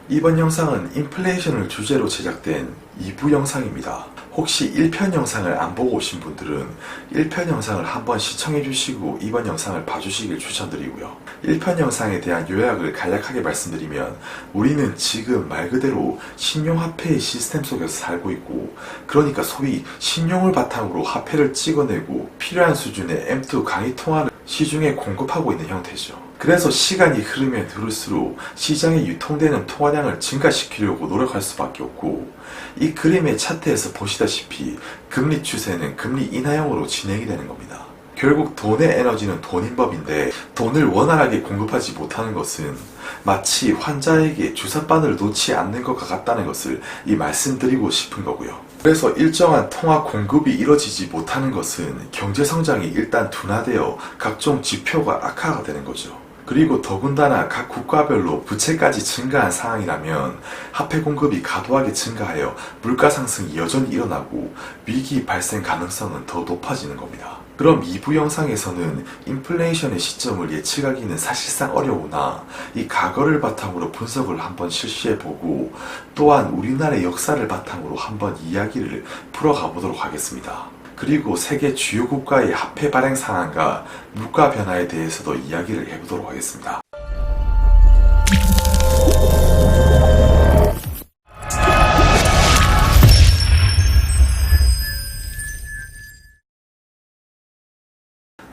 이번 영상은 인플레이션을 주제로 제작된 2부 영상입니다. 혹시 1편 영상을 안 보고 오신 분들은 1편 영상을 한번 시청해 주시고 이번 영상을 봐주시길 추천드리고요. 1편 영상에 대한 요약을 간략하게 말씀드리면, 우리는 지금 말 그대로 신용화폐의 시스템 속에서 살고 있고, 그러니까 소위 신용을 바탕으로 화폐를 찍어내고 필요한 수준의 M2 강의 통화를 시중에 공급하고 있는 형태죠. 그래서 시간이 흐르면 흐를수록 시장에 유통되는 통화량을 증가시키려고 노력할 수밖에 없고, 이 그림의 차트에서 보시다시피 금리 추세는 금리 인하형으로 진행이 되는 겁니다. 결국 돈의 에너지는 돈인 법인데, 돈을 원활하게 공급하지 못하는 것은 마치 환자에게 주사바늘을 놓지 않는 것과 같다는 것을 말씀드리고 싶은 거고요. 그래서 일정한 통화 공급이 이뤄지지 못하는 것은 경제성장이 일단 둔화되어 각종 지표가 악화가 되는 거죠. 그리고 더군다나 각 국가별로 부채까지 증가한 상황이라면 화폐 공급이 과도하게 증가하여 물가 상승이 여전히 일어나고 위기 발생 가능성은 더 높아지는 겁니다. 그럼 2부 영상에서는 인플레이션의 시점을 예측하기는 사실상 어려우나 이 과거를 바탕으로 분석을 한번 실시해보고, 또한 우리나라의 역사를 바탕으로 한번 이야기를 풀어가 보도록 하겠습니다. 그리고 세계 주요 국가의 화폐 발행 상황과 물가 변화에 대해서도 이야기를 해보도록 하겠습니다.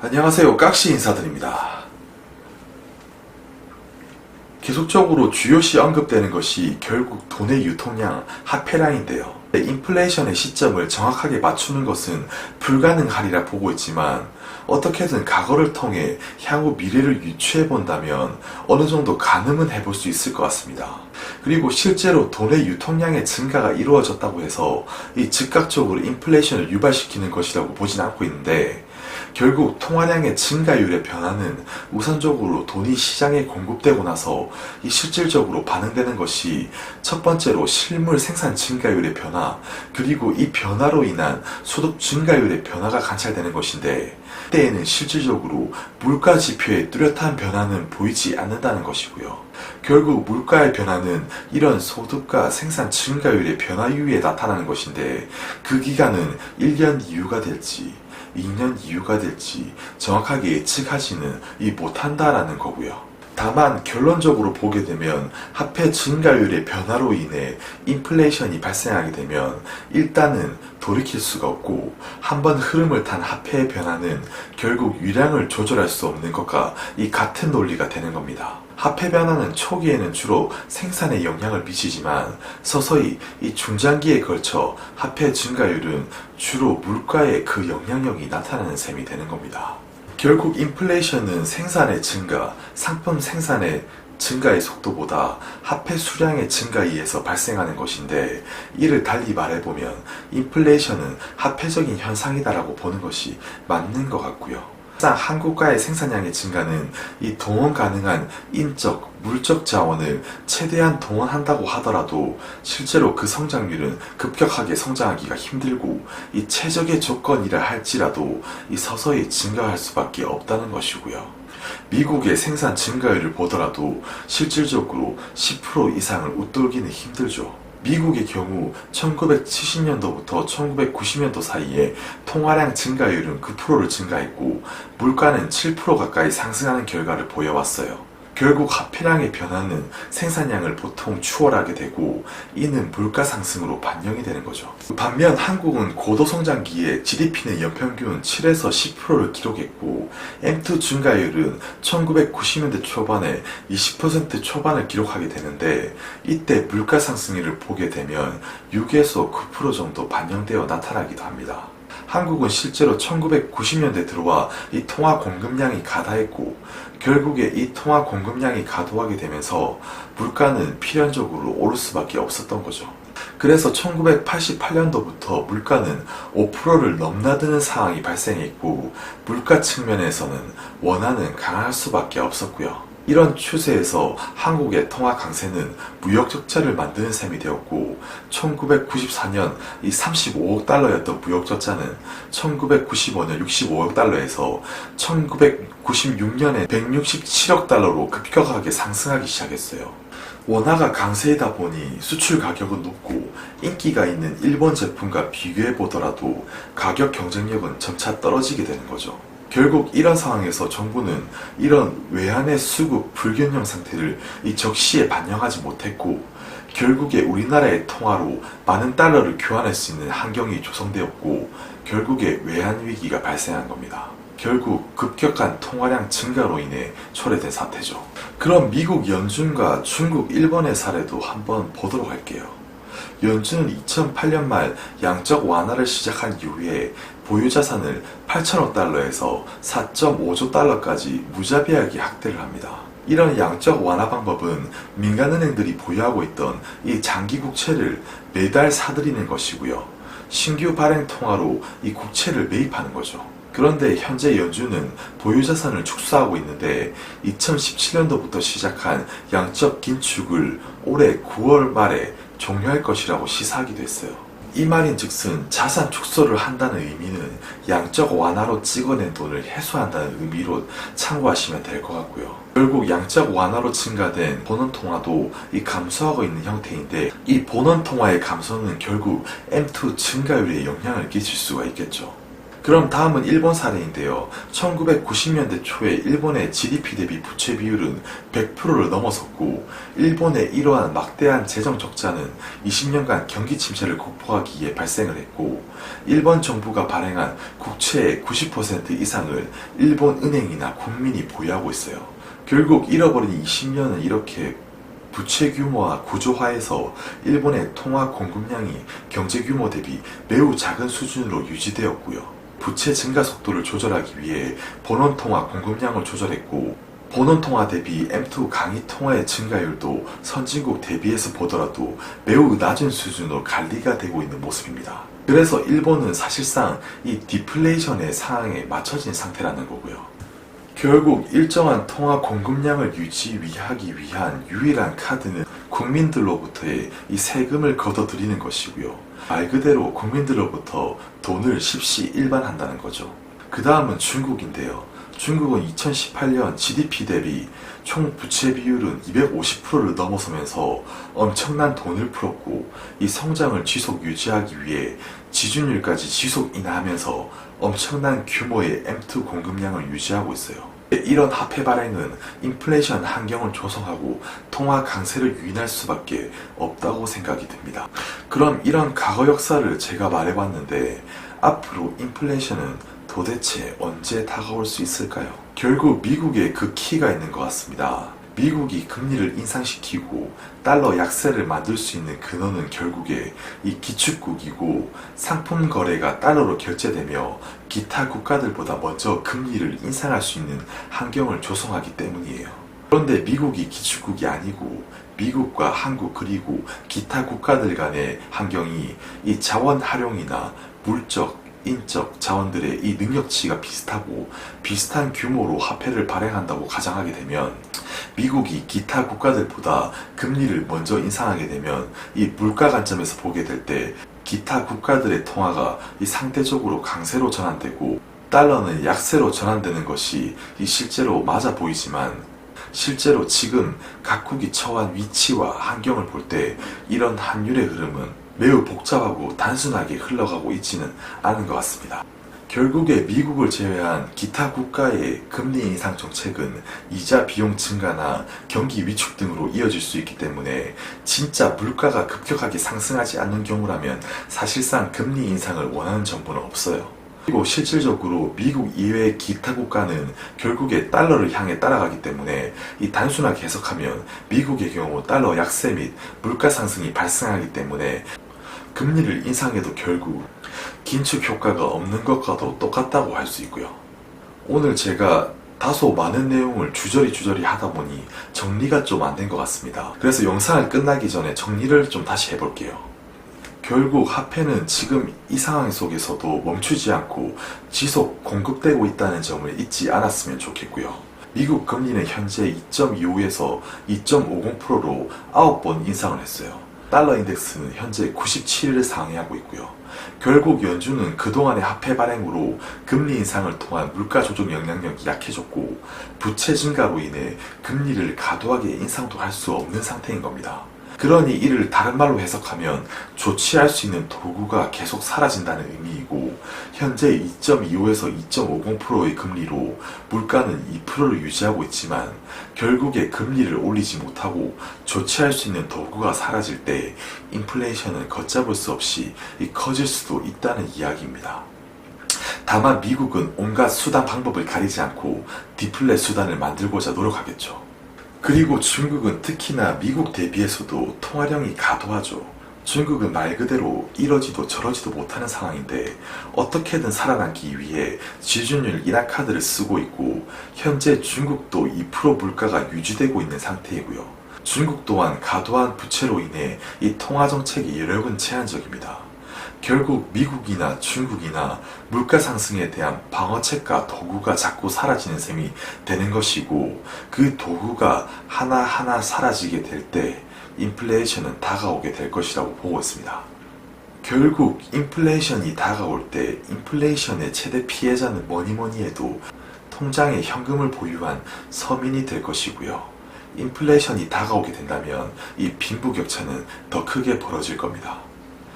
안녕하세요, 깍시 인사드립니다. 계속적으로 주요시 언급되는 것이 결국 돈의 유통량, 화폐량인데요. 인플레이션의 시점을 정확하게 맞추는 것은 불가능하리라 보고 있지만, 어떻게든 과거를 통해 향후 미래를 유추해 본다면 어느 정도 가늠은 해볼 수 있을 것 같습니다. 그리고 실제로 돈의 유통량의 증가가 이루어졌다고 해서 이 즉각적으로 인플레이션을 유발시키는 것이라고 보진 않고 있는데, 결국 통화량의 증가율의 변화는 우선적으로 돈이 시장에 공급되고 나서 이 실질적으로 반응되는 것이, 첫 번째로 실물 생산 증가율의 변화, 그리고 이 변화로 인한 소득 증가율의 변화가 관찰되는 것인데, 이때에는 실질적으로 물가 지표의 뚜렷한 변화는 보이지 않는다는 것이고요. 결국 물가의 변화는 이런 소득과 생산 증가율의 변화 이후에 나타나는 것인데, 그 기간은 1년 이후가 될지 2년 이후가 될지 정확하게 예측하지는 못한다라는 거고요. 다만 결론적으로 보게 되면 화폐 증가율의 변화로 인해 인플레이션이 발생하게 되면 일단은 돌이킬 수가 없고, 한번 흐름을 탄 화폐의 변화는 결국 유량을 조절할 수 없는 것과 같은 논리가 되는 겁니다. 화폐 변화는 초기에는 주로 생산에 영향을 미치지만 서서히 중장기에 걸쳐 화폐 증가율은 주로 물가에 그 영향력이 나타나는 셈이 되는 겁니다. 결국 인플레이션은 생산의 증가, 상품 생산의 증가의 속도보다 화폐 수량의 증가에 의해서 발생하는 것인데, 이를 달리 말해보면 인플레이션은 화폐적인 현상이다라고 보는 것이 맞는 것 같고요. 한 국가의 생산량의 증가는 이 동원 가능한 인적, 물적 자원을 최대한 동원한다고 하더라도 실제로 그 성장률은 급격하게 성장하기가 힘들고, 이 최적의 조건이라 할지라도 서서히 증가할 수밖에 없다는 것이고요. 미국의 생산 증가율을 보더라도 실질적으로 10% 이상을 웃돌기는 힘들죠. 미국의 경우 1970년도부터 1990년도 사이에 통화량 증가율은 9%를 증가했고, 물가는 7% 가까이 상승하는 결과를 보여왔어요. 결국 화폐량의 변화는 생산량을 보통 추월하게 되고, 이는 물가 상승으로 반영이 되는 거죠. 반면 한국은 고도성장기에 GDP는 연평균 7에서 10%를 기록했고, M2 증가율은 1990년대 초반에 20% 초반을 기록하게 되는데, 이때 물가 상승률을 보게 되면 6에서 9% 정도 반영되어 나타나기도 합니다. 한국은 실제로 1990년대 들어와 이 통화 공급량이 가다했고, 결국에 이 통화 공급량이 과도하게 되면서 물가는 필연적으로 오를 수밖에 없었던 거죠. 그래서 1988년도부터 물가는 5%를 넘나드는 상황이 발생했고, 물가 측면에서는 원화는 강할 수밖에 없었고요. 이런 추세에서 한국의 통화 강세는 무역 적자를 만드는 셈이 되었고, 1994년 이 35억 달러였던 무역 적자는 1995년 65억 달러에서 1996년에 167억 달러로 급격하게 상승하기 시작했어요. 원화가 강세이다 보니 수출 가격은 높고 인기가 있는 일본 제품과 비교해 보더라도 가격 경쟁력은 점차 떨어지게 되는 거죠. 결국 이런 상황에서 정부는 이런 외환의 수급 불균형 상태를 이 적시에 반영하지 못했고 결국에 우리나라의 통화로 많은 달러를 교환할 수 있는 환경이 조성되었고 결국에 외환 위기가 발생한 겁니다. 결국 급격한 통화량 증가로 인해 초래된 사태죠. 그럼 미국 연준과 중국, 일본의 사례도 한번 보도록 할게요. 연준은 2008년 말 양적 완화를 시작한 이후에 보유자산을 8천억 달러에서 4.5조 달러까지 무자비하게 확대를 합니다. 이런 양적 완화 방법은 민간은행들이 보유하고 있던 이 장기 국채를 매달 사들이는 것이고요. 신규 발행 통화로 이 국채를 매입하는 거죠. 그런데 현재 연준은 보유자산을 축소하고 있는데 2017년도부터 시작한 양적 긴축을 올해 9월 말에 종료할 것이라고 시사하기도 했어요. 이 말인즉슨 자산 축소를 한다는 의미는 양적 완화로 찍어낸 돈을 회수한다는 의미로 참고하시면 될 것 같고요. 결국 양적 완화로 증가된 본원통화도 이 감소하고 있는 형태인데 이 본원통화의 감소는 결국 M2 증가율에 영향을 끼칠 수가 있겠죠. 그럼 다음은 일본 사례인데요. 1990년대 초에 일본의 GDP 대비 부채 비율은 100%를 넘어섰고 일본의 이러한 막대한 재정 적자는 20년간 경기 침체를 극복하기 위해 발생을 했고 일본 정부가 발행한 국채의 90% 이상을 일본 은행이나 국민이 보유하고 있어요. 결국 잃어버린 20년은 이렇게 부채 규모와 구조화에서 일본의 통화 공급량이 경제 규모 대비 매우 작은 수준으로 유지되었고요. 부채 증가 속도를 조절하기 위해 본원통화 공급량을 조절했고 본원통화 대비 M2 강의 통화의 증가율도 선진국 대비해서 보더라도 매우 낮은 수준으로 관리가 되고 있는 모습입니다. 그래서 일본은 사실상 이 디플레이션의 상황에 맞춰진 상태라는 거고요. 결국 일정한 통화 공급량을 유지하기 위한 유일한 카드는 국민들로부터의 이 세금을 걷어들이는 것이고요. 말 그대로 국민들로부터 돈을 십시일반한다는 거죠. 그 다음은 중국인데요. 중국은 2018년 GDP 대비 총 부채 비율은 250%를 넘어서면서 엄청난 돈을 풀었고 이 성장을 지속 유지하기 위해 지준율까지 지속 인하하면서 엄청난 규모의 M2 공급량을 유지하고 있어요. 이런 화폐 발행은 인플레이션 환경을 조성하고 통화 강세를 유인할 수밖에 없다고 생각이 듭니다. 그럼 이런 과거 역사를 제가 말해봤는데 앞으로 인플레이션은 도대체 언제 다가올 수 있을까요? 결국 미국에 그 키가 있는 것 같습니다. 미국이 금리를 인상시키고 달러 약세를 만들 수 있는 근원은 결국에 이 기축국이고 상품 거래가 달러로 결제되며 기타 국가들보다 먼저 금리를 인상할 수 있는 환경을 조성하기 때문이에요. 그런데 미국이 기축국이 아니고 미국과 한국 그리고 기타 국가들 간의 환경이 이 자원 활용이나 물적, 인적 자원들의 이 능력치가 비슷하고 비슷한 규모로 화폐를 발행한다고 가정하게 되면 미국이 기타 국가들보다 금리를 먼저 인상하게 되면 이 물가 관점에서 보게 될 때 기타 국가들의 통화가 이 상대적으로 강세로 전환되고 달러는 약세로 전환되는 것이 이 실제로 맞아 보이지만 실제로 지금 각국이 처한 위치와 환경을 볼 때 이런 환율의 흐름은 매우 복잡하고 단순하게 흘러가고 있지는 않은 것 같습니다. 결국에 미국을 제외한 기타 국가의 금리 인상 정책은 이자 비용 증가나 경기 위축 등으로 이어질 수 있기 때문에 진짜 물가가 급격하게 상승하지 않는 경우라면 사실상 금리 인상을 원하는 정부는 없어요. 그리고 실질적으로 미국 이외의 기타 국가는 결국에 달러를 향해 따라가기 때문에 이 단순하게 해석하면 미국의 경우 달러 약세 및 물가 상승이 발생하기 때문에 금리를 인상해도 결국 긴축 효과가 없는 것과도 똑같다고 할 수 있고요. 오늘 제가 다소 많은 내용을 주저리 하다 보니 정리가 좀 안 된 것 같습니다. 그래서 영상을 끝나기 전에 정리를 좀 다시 해볼게요. 결국 화폐는 지금 이 상황 속에서도 멈추지 않고 지속 공급되고 있다는 점을 잊지 않았으면 좋겠고요. 미국 금리는 현재 2.25에서 2.50%로 9번 인상을 했어요. 달러 인덱스는 현재 97을 상회하고 있고요. 결국 연준은 그동안의 화폐 발행으로 금리 인상을 통한 물가 조정 영향력이 약해졌고 부채 증가로 인해 금리를 과도하게 인상도 할 수 없는 상태인 겁니다. 그러니 이를 다른 말로 해석하면 조치할 수 있는 도구가 계속 사라진다는 의미이고 현재 2.25에서 2.50%의 금리로 물가는 2%를 유지하고 있지만 결국에 금리를 올리지 못하고 조치할 수 있는 도구가 사라질 때 인플레이션은 걷잡을 수 없이 커질 수도 있다는 이야기입니다. 다만 미국은 온갖 수단 방법을 가리지 않고 디플레 수단을 만들고자 노력하겠죠. 그리고 중국은 특히나 미국 대비해서도 통화량이 과도하죠. 중국은 말 그대로 이러지도 저러지도 못하는 상황인데 어떻게든 살아남기 위해 지준율 인하카드를 쓰고 있고 현재 중국도 2% 물가가 유지되고 있는 상태이고요. 중국 또한 과도한 부채로 인해 이 통화정책의 여력은 제한적입니다. 결국 미국이나 중국이나 물가 상승에 대한 방어책과 도구가 자꾸 사라지는 셈이 되는 것이고 그 도구가 하나하나 사라지게 될 때 인플레이션은 다가오게 될 것이라고 보고 있습니다. 결국 인플레이션이 다가올 때 인플레이션의 최대 피해자는 뭐니 해도 통장에 현금을 보유한 서민이 될 것이고요. 인플레이션이 다가오게 된다면 이 빈부격차는 더 크게 벌어질 겁니다.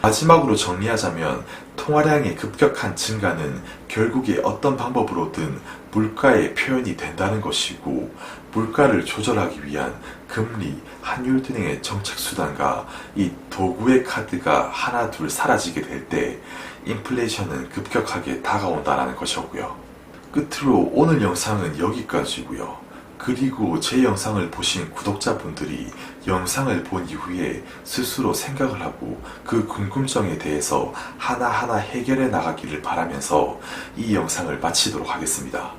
마지막으로 정리하자면 통화량의 급격한 증가는 결국에 어떤 방법으로든 물가의 표현이 된다는 것이고 물가를 조절하기 위한 금리, 환율 등의 정책 수단과 이 도구의 카드가 하나 둘 사라지게 될 때 인플레이션은 급격하게 다가온다는 것이었고요. 끝으로 오늘 영상은 여기까지고요. 그리고 제 영상을 보신 구독자분들이 영상을 본 이후에 스스로 생각을 하고 그 궁금증에 대해서 하나하나 해결해 나가기를 바라면서 이 영상을 마치도록 하겠습니다.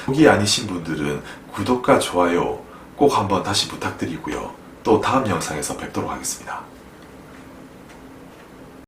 여기 아니신 분들은 구독과 좋아요 꼭 한번 다시 부탁드리고요. 또 다음 영상에서 뵙도록 하겠습니다.